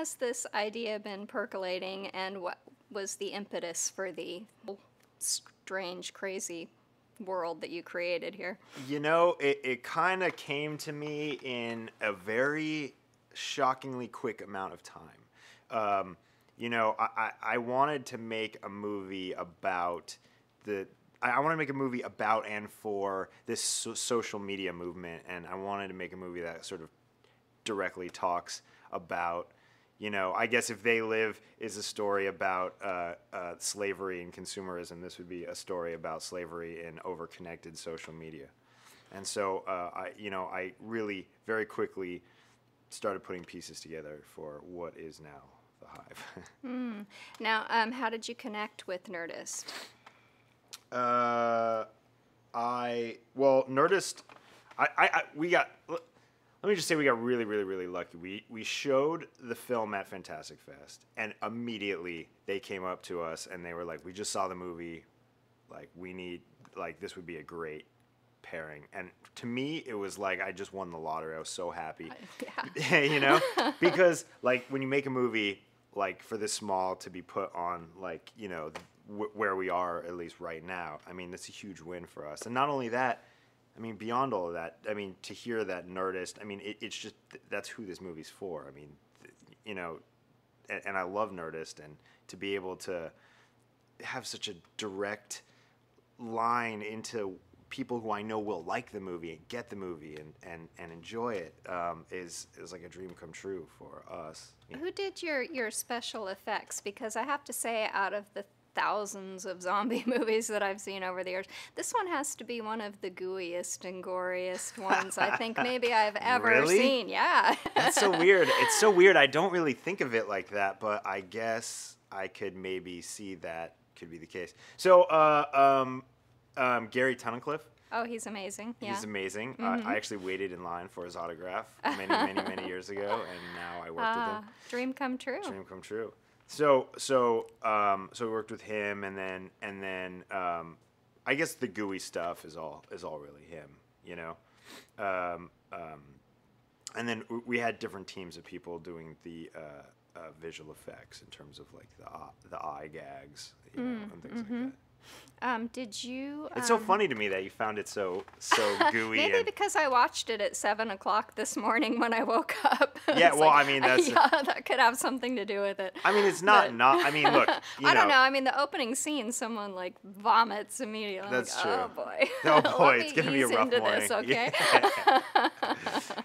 has this idea been percolating, and what was the impetus for the strange, crazy world that you created here? You know, it kind of came to me in a very shockingly quick amount of time. You know, I wanted to make a movie about I wanted to make a movie about and for this social media movement, and I wanted to make a movie that sort of directly talks about, you know, I guess If They Live is a story about slavery and consumerism. This would be a story about slavery in overconnected social media. And so, I really very quickly started putting pieces together for what is now the Hive. Now, how did you connect with Nerdist? Nerdist, we got. Let me just say we got really, really, really lucky. We showed the film at Fantastic Fest, and immediately they came up to us and they were like, "We just saw the movie. Like, this would be a great pairing." And to me, it was like I just won the lottery. I was so happy, Yeah. you know, because like when you make a movie like for this small to be put on, like, you know, where we are at least right now, I mean, that's a huge win for us. And not only that, I mean, beyond all of that, I mean, to hear that Nerdist, I mean, it's just, that's who this movie's for. I mean, you know, and I love Nerdist, and to be able to have such a direct line into people who I know will like the movie and get the movie and enjoy it is like a dream come true for us. Who did your special effects? Because I have to say, out of the thousands of zombie movies that I've seen over the years, this one has to be one of the gooeyest and goriest ones I think maybe I've ever seen. Yeah. That's so weird. It's so weird. I don't really think of it like that, but I guess I could maybe see that could be the case. So, Gary Tunnicliffe. Oh, he's amazing. Yeah. He's amazing. I actually waited in line for his autograph many years ago, and now I worked with him. Dream come true. Dream come true. So we worked with him, and then I guess the gooey stuff is all really him, you know. And then we had different teams of people doing the visual effects in terms of like the eye gags, you know, and things like that. Did you? It's so funny to me that you found it so gooey. Maybe because I watched it at 7:00 this morning when I woke up. Yeah, well, I mean, that's that could have something to do with it. I mean, it's not. I mean, look. I don't know. I mean, the opening scene, someone like vomits immediately. That's like, true. Oh boy. Oh boy, it's gonna be a rough morning. This, okay?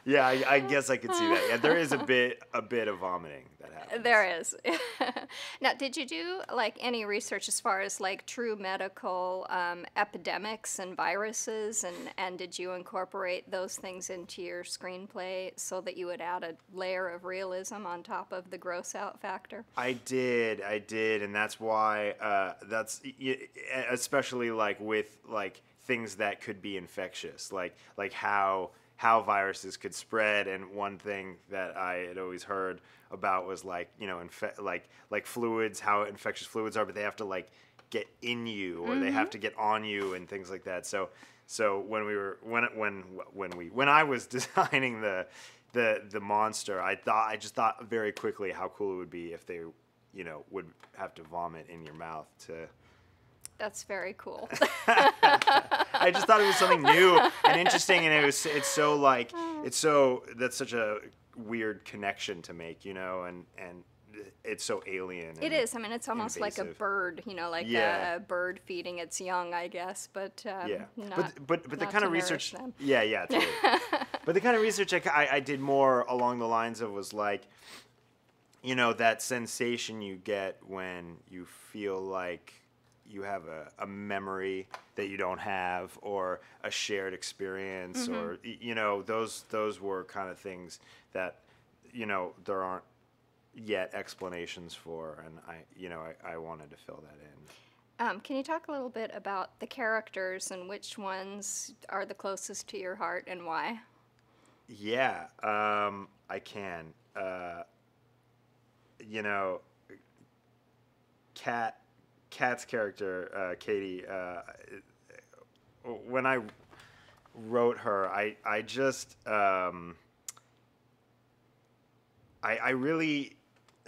Yeah, I guess I could see that. Yeah, there is a bit of vomiting that happens. There is. Now, did you do like any research as far as like true medical epidemics and viruses, and did you incorporate those things into your screenplay so that you would add a layer of realism on top of the gross out factor? I did, and that's why especially like with like things that could be infectious, like how viruses could spread. And one thing that I had always heard about was like, you know, like fluids, how infectious fluids are, but they have to like get in you, or they have to get on you and things like that. So when I was designing the monster, I just thought very quickly how cool it would be if they, you know, would have to vomit in your mouth to. That's very cool. I just thought it was something new and interesting, and it's so that's such a weird connection to make, you know, and it's so alien. It is. I mean, it's almost invasive. like a bird, you know, like a bird feeding its young, I guess. But but the kind of research, totally. But the kind of research I did more along the lines of was like, you know, that sensation you get when you feel like you have a memory that you don't have, or a shared experience, or, you know, those were kind of things that, you know, there aren't yet explanations for, and I wanted to fill that in. Can you talk a little bit about the characters and which ones are the closest to your heart and why? Yeah, I can. You know, Kat's character, Katie, when I wrote her, I just, I really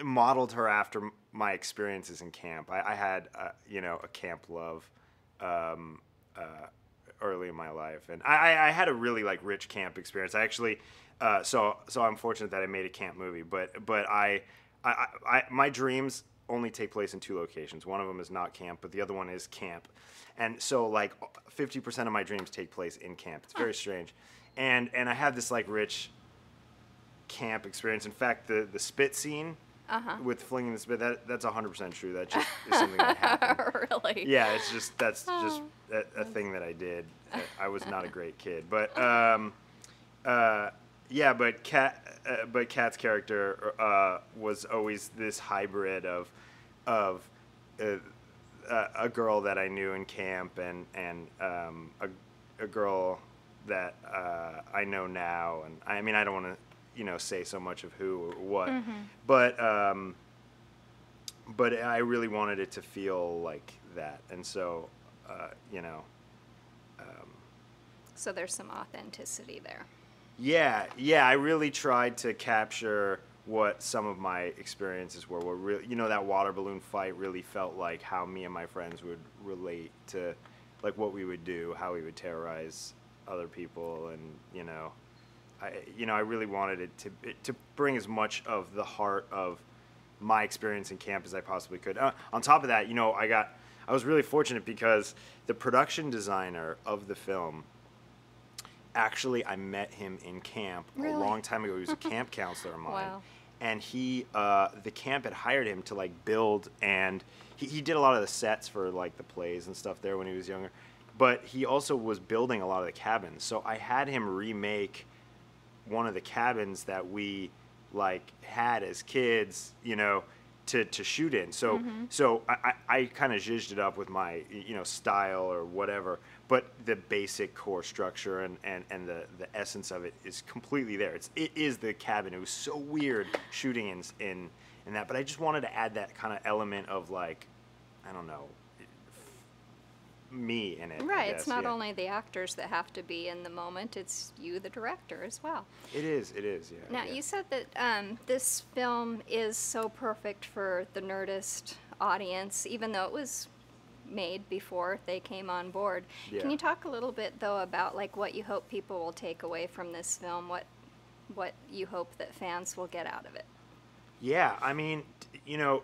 modeled her after my experiences in camp. I had, you know, a camp love early in my life, and I had a really like rich camp experience. I actually, so I'm fortunate that I made a camp movie, but my dreams only take place in 2 locations. One of them is not camp, but the other one is camp, and so like 50% of my dreams take place in camp. It's very strange, and I had this like rich camp experience. In fact, the spit scene. With flinging the spit, that's 100% true. That just is something that happened. Really? Yeah, that's just a thing that I did. I was not a great kid, but yeah, but Kat's character was always this hybrid of a girl that I knew in camp and a girl that I know now. And I mean, I don't want to, you know, say so much of who or what, but I really wanted it to feel like that, and so you know, So there's some authenticity there. yeah, I really tried to capture what some of my experiences were. What really, you know, that water balloon fight really felt like how me and my friends would relate to, like, what we would do, how we would terrorize other people, and I really wanted it to bring as much of the heart of my experience in camp as I possibly could. On top of that, you know, I was really fortunate because the production designer of the film, actually, I met him in camp a long time ago. He was a camp counselor of mine. Wow. And the camp had hired him to like build, and he did a lot of the sets for like the plays and stuff there when he was younger. But he also was building a lot of the cabins. So I had him remake one of the cabins that we like had as kids, you know, to shoot in. So so I kind of zhuzhed it up with my, you know, style or whatever. But the basic core structure and the essence of it is completely there. It is the cabin. It was so weird shooting in that. But I just wanted to add that kind of element of like, I don't know, me in it. Right, it's not only the actors that have to be in the moment, it's you, the director, as well. It is, yeah. Now, you said that this film is so perfect for the Nerdist audience, even though it was made before they came on board. Yeah. Can you talk a little bit, though, about like what you hope people will take away from this film, what you hope that fans will get out of it? Yeah, I mean, you know,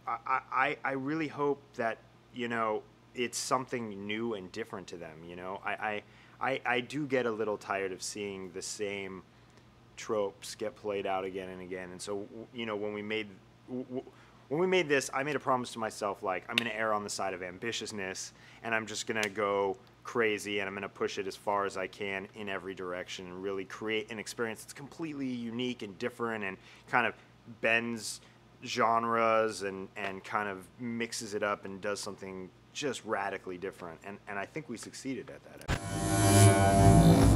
I really hope that, you know, it's something new and different to them. You know, I do get a little tired of seeing the same tropes get played out again and again. And so, you know, when we made this, I made a promise to myself, like, I'm going to err on the side of ambitiousness, and I'm just going to go crazy, and I'm going to push it as far as I can in every direction and really create an experience that's completely unique and different and kind of bends genres and kind of mixes it up and does something just radically different. And I think we succeeded at that.